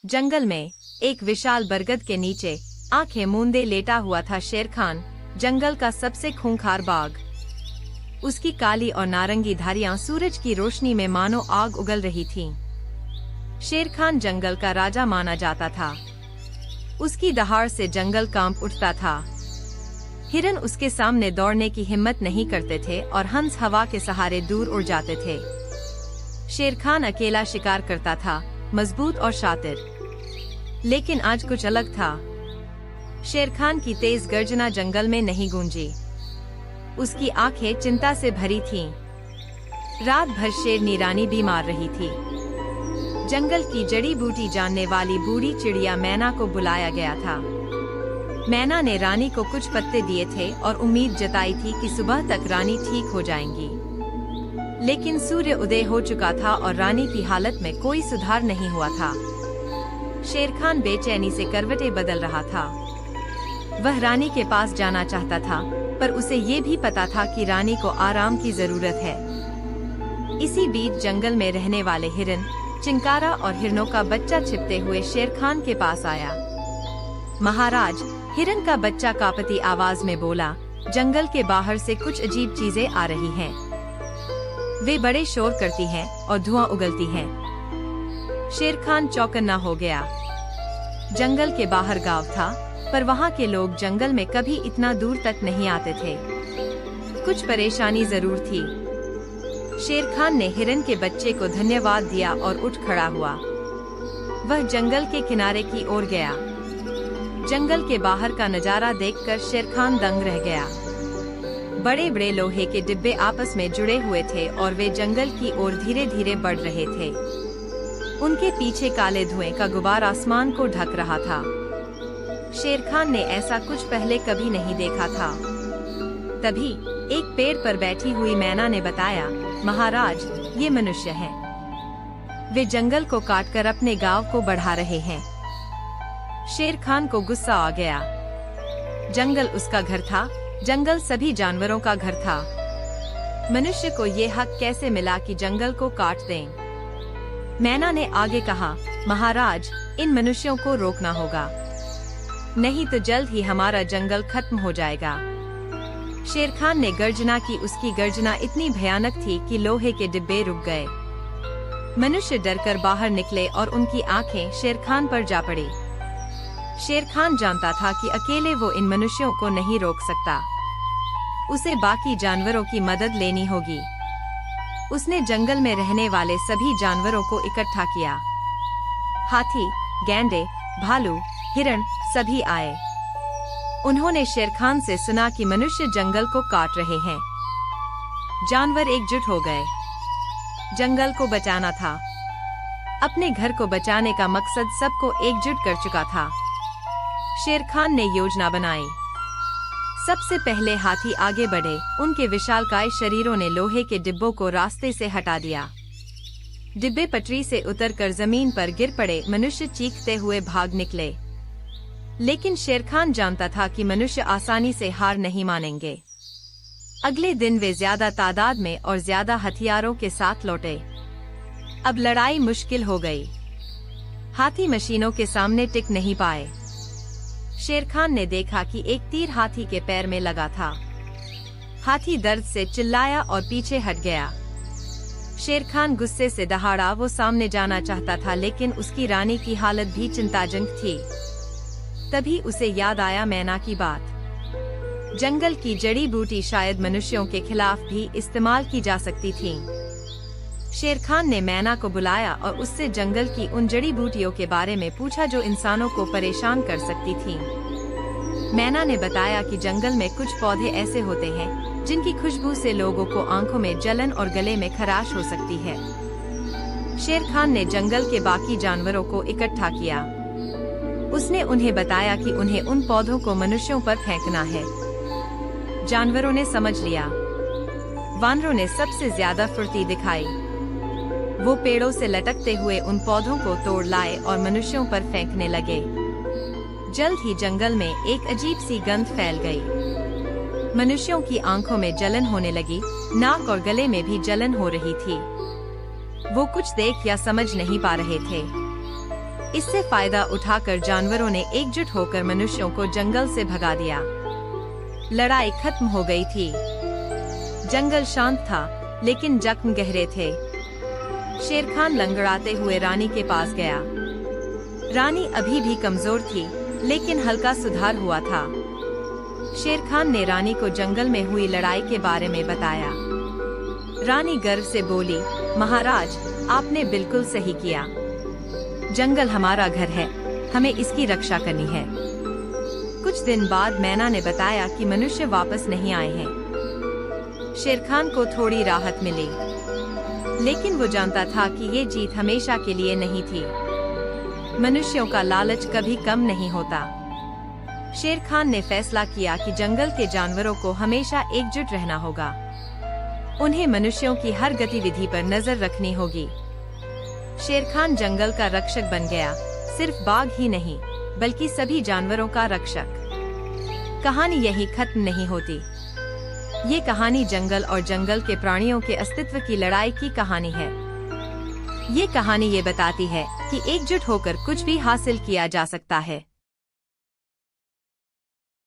जंगल में एक विशाल बरगद के नीचे आंखें मूंदे लेटा हुआ था शेर खान, जंगल का सबसे खूंखार बाघ। उसकी काली और नारंगी धारियां सूरज की रोशनी में मानो आग उगल रही थीं। शेर खान जंगल का राजा माना जाता था। उसकी दहाड़ से जंगल कांप उठता था। हिरन उसके सामने दौड़ने की हिम्मत नहीं करते थे और हंस हवा के सहारे दूर उड़ जाते थे। शेर खान अकेला शिकार करता था, मजबूत और शातिर। लेकिन आज कुछ अलग था। शेर खान की तेज गर्जना जंगल में नहीं गूंजी। उसकी आंखें चिंता से भरी थीं। रात भर शेरनी रानी बीमार रही थी। जंगल की जड़ी बूटी जानने वाली बूढ़ी चिड़िया मैना को बुलाया गया था। मैना ने रानी को कुछ पत्ते दिए थे और उम्मीद जताई थी कि सुबह तक रानी ठीक हो जाएंगी। लेकिन सूर्य उदय हो चुका था और रानी की हालत में कोई सुधार नहीं हुआ था। शेर खान बेचैनी से करवटें बदल रहा था। वह रानी के पास जाना चाहता था, पर उसे ये भी पता था कि रानी को आराम की जरूरत है। इसी बीच जंगल में रहने वाले हिरन, चिंकारा और हिरनों का बच्चा छिपते हुए शेर खान के पास आया। महाराज, हिरन का बच्चा कांपती आवाज में बोला, जंगल के बाहर से कुछ अजीब चीजें आ रही हैं। वे बड़े शोर करती हैं और धुआं उगलती हैं। शेर खान चौकन्ना हो गया। जंगल के बाहर गांव था, पर वहाँ के लोग जंगल में कभी इतना दूर तक नहीं आते थे। कुछ परेशानी जरूर थी। शेर खान ने हिरन के बच्चे को धन्यवाद दिया और उठ खड़ा हुआ। वह जंगल के किनारे की ओर गया। जंगल के बाहर का नजारा देखकर शेर खान दंग रह गया। बड़े बड़े लोहे के डिब्बे आपस में जुड़े हुए थे और वे जंगल की ओर धीरे धीरे बढ़ रहे थे। उनके पीछे काले धुएं का गुबार आसमान को ढक रहा था। शेर खान ने ऐसा कुछ पहले कभी नहीं देखा था। तभी एक पेड़ पर बैठी हुई मैना ने बताया, महाराज, ये मनुष्य हैं। वे जंगल को काटकर अपने गांव को बढ़ा रहे हैं। शेर खान को गुस्सा आ गया। जंगल उसका घर था, जंगल सभी जानवरों का घर था। मनुष्य को ये हक कैसे मिला कि जंगल को काट दें? मैना ने आगे कहा, महाराज, इन मनुष्यों को रोकना होगा, नहीं तो जल्द ही हमारा जंगल खत्म हो जाएगा। शेर खान ने गर्जना की। उसकी गर्जना इतनी भयानक थी कि लोहे के डिब्बे रुक गए। मनुष्य डरकर बाहर निकले और उनकी आंखें शेर खान पर जा पड़ी। शेर खान जानता था कि अकेले वो इन मनुष्यों को नहीं रोक सकता। उसे बाकी जानवरों की मदद लेनी होगी। उसने जंगल में रहने वाले सभी जानवरों को इकट्ठा किया। हाथी, गैंडे, भालू, हिरण सभी आए। उन्होंने शेर खान से सुना कि मनुष्य जंगल को काट रहे हैं। जानवर एकजुट हो गए। जंगल को बचाना था। अपने घर को बचाने का मकसद सबको एकजुट कर चुका था। शेर खान ने योजना बनाई। सबसे पहले हाथी आगे बढ़े। उनके विशालकाय शरीरों ने लोहे के डिब्बों को रास्ते से हटा दिया। डिब्बे पटरी से उतरकर जमीन पर गिर पड़े। मनुष्य चीखते हुए भाग निकले। लेकिन शेर खान जानता था कि मनुष्य आसानी से हार नहीं मानेंगे। अगले दिन वे ज्यादा तादाद में और ज्यादा हथियारों के साथ लौटे। अब लड़ाई मुश्किल हो गई। हाथी मशीनों के सामने टिक नहीं पाए। शेर खान ने देखा कि एक तीर हाथी के पैर में लगा था। हाथी दर्द से चिल्लाया और पीछे हट गया। शेर खान गुस्से से दहाड़ा। वो सामने जाना चाहता था, लेकिन उसकी रानी की हालत भी चिंताजनक थी। तभी उसे याद आया मैना की बात। जंगल की जड़ी बूटी शायद मनुष्यों के खिलाफ भी इस्तेमाल की जा सकती थी। शेर खान ने मैना को बुलाया और उससे जंगल की उन जड़ी बूटियों के बारे में पूछा जो इंसानों को परेशान कर सकती थीं। मैना ने बताया कि जंगल में कुछ पौधे ऐसे होते हैं जिनकी खुशबू से लोगों को आंखों में जलन और गले में खराश हो सकती है। शेर खान ने जंगल के बाकी जानवरों को इकट्ठा किया। उसने उन्हें बताया कि उन्हें उन पौधों को मनुष्यों पर फेंकना है। जानवरों ने समझ लिया। वानरों ने सबसे ज्यादा फुर्ती दिखाई। वो पेड़ों से लटकते हुए उन पौधों को तोड़ लाए और मनुष्यों पर फेंकने लगे। जल्द ही जंगल में एक अजीब सी गंध फैल गई। मनुष्यों की आंखों में जलन होने लगी, नाक और गले में भी जलन हो रही थी। वो कुछ देख या समझ नहीं पा रहे थे। इससे फायदा उठाकर जानवरों ने एकजुट होकर मनुष्यों को जंगल से भगा दिया। लड़ाई खत्म हो गई थी। जंगल शांत था, लेकिन जख्म गहरे थे। शेर खान लंगड़ाते हुए रानी के पास गया। रानी अभी भी कमजोर थी, लेकिन हल्का सुधार हुआ था। शेर खान ने रानी को जंगल में हुई लड़ाई के बारे में बताया। रानी गर्व से बोली, महाराज, आपने बिल्कुल सही किया। जंगल हमारा घर है, हमें इसकी रक्षा करनी है। कुछ दिन बाद मैना ने बताया कि मनुष्य वापस नहीं आए हैं। शेर खान को थोड़ी राहत मिली, लेकिन वो जानता था कि ये जीत हमेशा के लिए नहीं थी। मनुष्यों का लालच कभी कम नहीं होता। शेर खान ने फैसला किया कि जंगल के जानवरों को हमेशा एकजुट रहना होगा। उन्हें मनुष्यों की हर गतिविधि पर नजर रखनी होगी। शेर खान जंगल का रक्षक बन गया, सिर्फ बाघ ही नहीं, बल्कि सभी जानवरों का रक्षक। कहानी यही खत्म नहीं होती। ये कहानी जंगल और जंगल के प्राणियों के अस्तित्व की लड़ाई की कहानी है। ये कहानी ये बताती है कि एकजुट होकर कुछ भी हासिल किया जा सकता है।